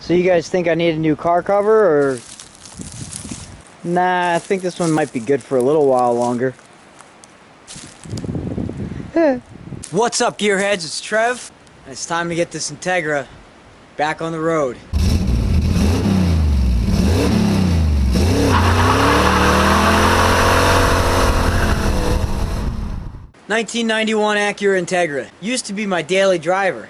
So you guys think I need a new car cover, or? Nah, I think this one might be good for a little while longer. What's up, gearheads? It's Trev, and it's time to get this Integra back on the road. '91 Acura Integra. Used to be my daily driver.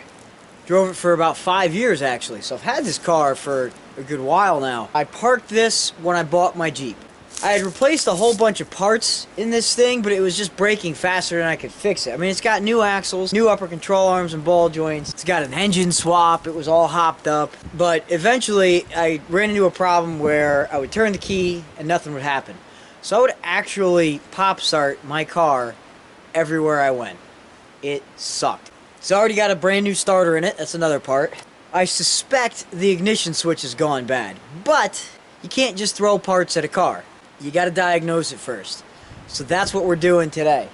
Drove it for about 5 years actually, so I've had this car for a good while now. I parked this when I bought my Jeep. I had replaced a whole bunch of parts in this thing, but it was just breaking faster than I could fix it. I mean, it's got new axles, new upper control arms and ball joints. It's got an engine swap. It was all hopped up. But eventually, I ran into a problem where I would turn the key and nothing would happen. So I would actually pop start my car everywhere I went. It sucked. It's already got a brand new starter in it. That's another part. I suspect the ignition switch has gone bad. But you can't just throw parts at a car. You got to diagnose it first. So that's what we're doing today.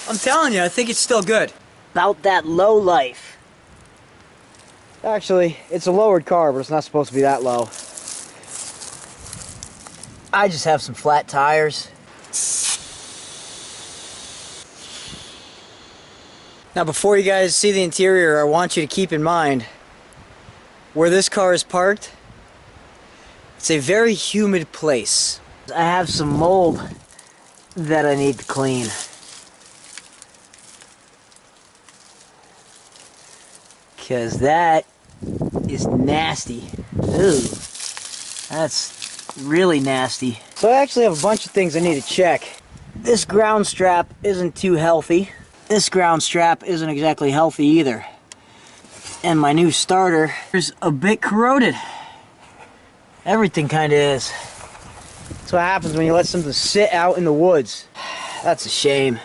I'm telling you, I think it's still good. About that low life. Actually, it's a lowered car, but it's not supposed to be that low. I just have some flat tires. Now, before you guys see the interior, I want you to keep in mind where this car is parked. It's a very humid place. I have some mold that I need to clean. Because that is nasty. Ooh, that's really nasty. So I actually have a bunch of things I need to check. This ground strap isn't too healthy. This ground strap isn't exactly healthy either. And my new starter is a bit corroded. Everything kind of is. That's what happens when you let something sit out in the woods. That's a shame.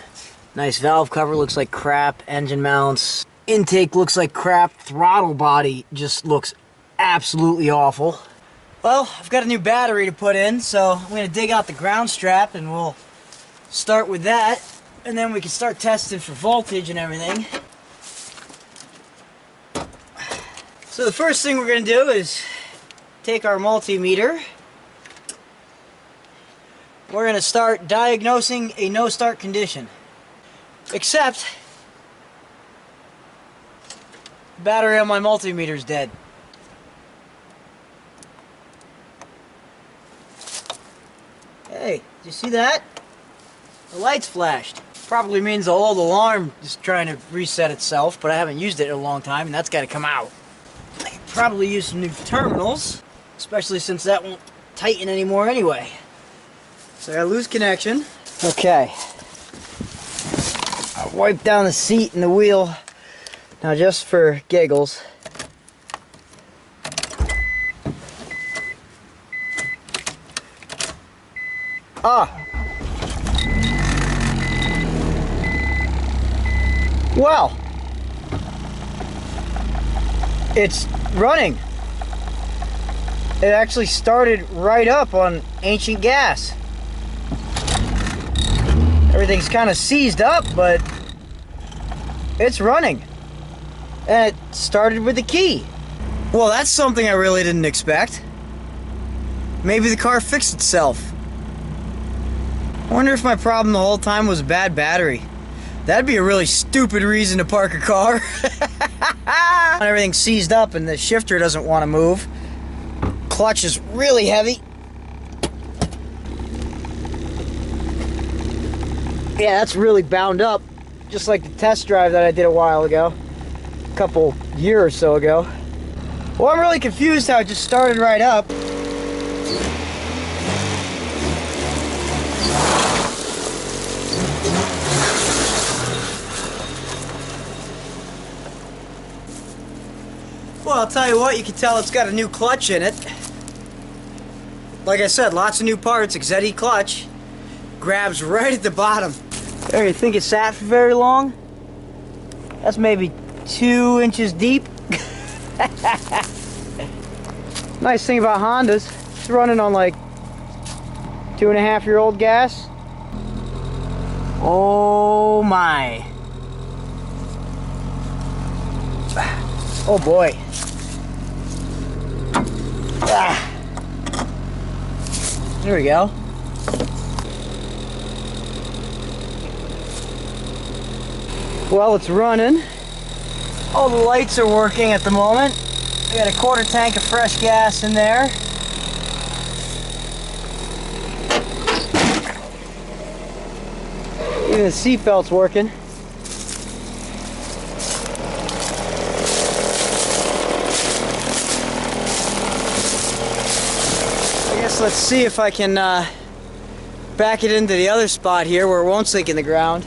Nice valve cover, looks like crap. Engine mounts. Intake looks like crap. Throttle body just looks absolutely awful. Well, I've got a new battery to put in, so I'm going to dig out the ground strap and we'll start with that. And then we can start testing for voltage and everything. So the first thing we're going to do is take our multimeter. We're going to start diagnosing a no-start condition. Except the battery on my multimeter is dead. Hey, did you see that? The lights flashed. Probably means the old alarm is trying to reset itself, but I haven't used it in a long time, and that's got to come out. I could probably use some new terminals, especially since that won't tighten anymore anyway. So I lose connection. Okay. I wiped down the seat and the wheel. Now, just for giggles, well, it's running. It actually started right up on ancient gas. Everything's kind of seized up, but it's running. And it started with the key. Well, that's something I really didn't expect. Maybe the car fixed itself. I wonder if my problem the whole time was a bad battery. That'd be a really stupid reason to park a car. Everything's seized up and the shifter doesn't want to move. Clutch is really heavy. Yeah, that's really bound up. Just like the test drive that I did a while ago. Couple year or so ago. Well, I'm really confused how it just started right up. Well, I'll tell you what, you can tell it's got a new clutch in it. Like I said, lots of new parts, ZE clutch. Grabs right at the bottom. There, you think it sat for very long? That's maybe 2 inches deep. Nice thing about Hondas, it's running on like 2.5-year-old gas. Oh my. Oh boy. Ah. There we go. Well, it's running. All the lights are working at the moment. I got a 1/4 tank of fresh gas in there. Even the seatbelt's working. I guess let's see if I can back it into the other spot here where it won't sink in the ground.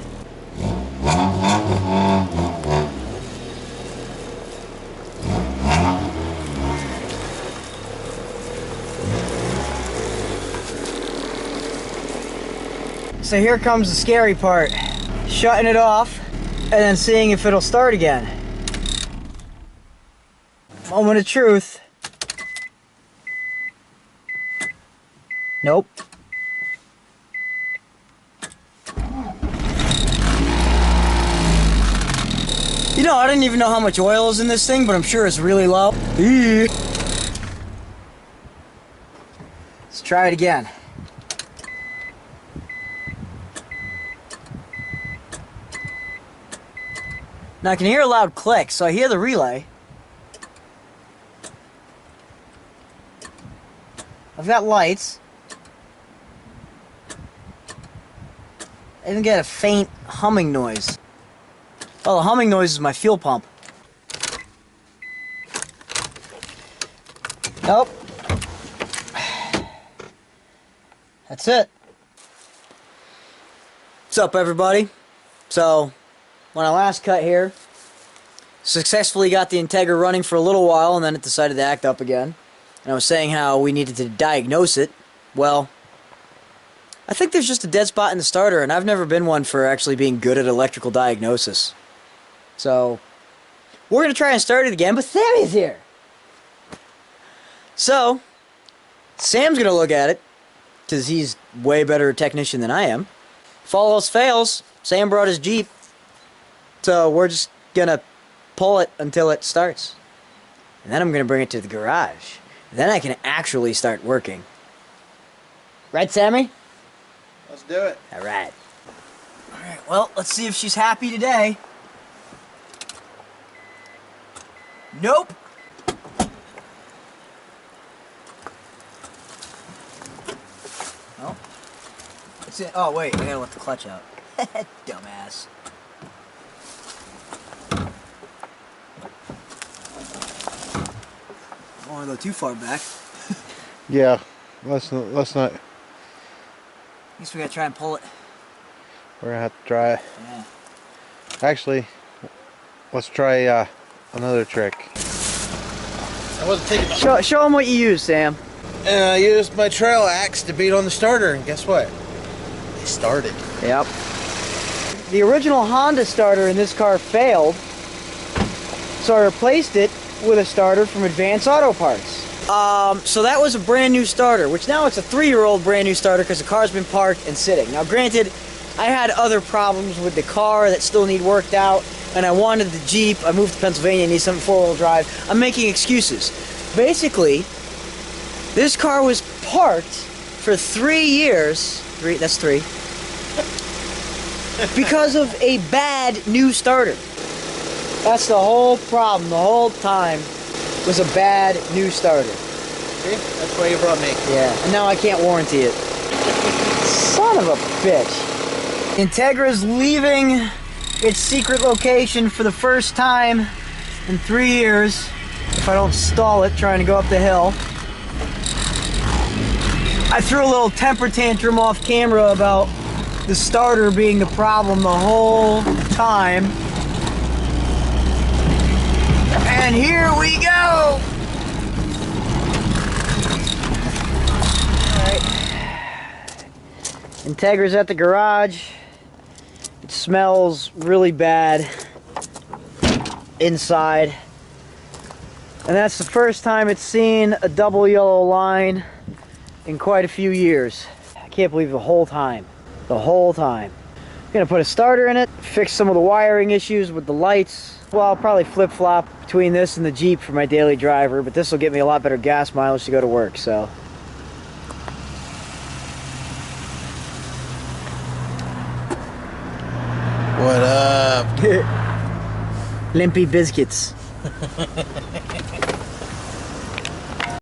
So here comes the scary part. Shutting it off and then seeing if it'll start again. Moment of truth. Nope. You know, I didn't even know how much oil is in this thing, but I'm sure it's really low. Let's try it again. Now I can hear a loud click, so I hear the relay. I've got lights. I even get a faint humming noise. Well, the humming noise is my fuel pump. Nope. That's it. What's up, everybody? So, when I last cut here, successfully got the Integra running for a little while, and then it decided to act up again. And I was saying how we needed to diagnose it. Well, I think there's just a dead spot in the starter, and I've never been one for actually being good at electrical diagnosis. So, we're going to try and start it again, but Sammy's here! So, Sam's going to look at it, because he's way better a technician than I am. If all else fails, Sam brought his Jeep. So we're just gonna pull it until it starts. And then I'm gonna bring it to the garage. Then I can actually start working. Right, Sammy? Let's do it. Alright. Alright, well, let's see if she's happy today. Nope. Oh. It's in. Oh, wait, I gotta let the clutch out. Dumbass. I don't want to go too far back. Yeah, let's not. I guess we gotta try and pull it. We're gonna have to try it. Yeah. Actually, let's try another trick. I wasn't thinking. Show them what you use, Sam. And I used my trail axe to beat on the starter, and guess what? It started. Yep. The original Honda starter in this car failed, so I replaced it with a starter from Advance Auto Parts. So that was a brand new starter, which now it's a 3-year-old brand new starter because the car's been parked and sitting. Now granted, I had other problems with the car that still need worked out, and I wanted the Jeep. I moved to Pennsylvania, I need something 4-wheel drive. I'm making excuses. Basically, this car was parked for 3 years. That's three. Because of a bad new starter. That's the whole problem, the whole time, was a bad new starter. See? That's why you brought me. Yeah, and now I can't warranty it. Son of a bitch. Integra's leaving its secret location for the first time in 3 years. If I don't stall it trying to go up the hill. I threw a little temper tantrum off camera about the starter being the problem the whole time. And here we go! Alright. Integra's at the garage. It smells really bad inside. And that's the first time it's seen a double yellow line in quite a few years. I can't believe the whole time. The whole time. I'm gonna put a starter in it, fix some of the wiring issues with the lights. Well, I'll probably flip-flop between this and the Jeep for my daily driver, but this will get me a lot better gas mileage to go to work, so. What up? Limpy biscuits.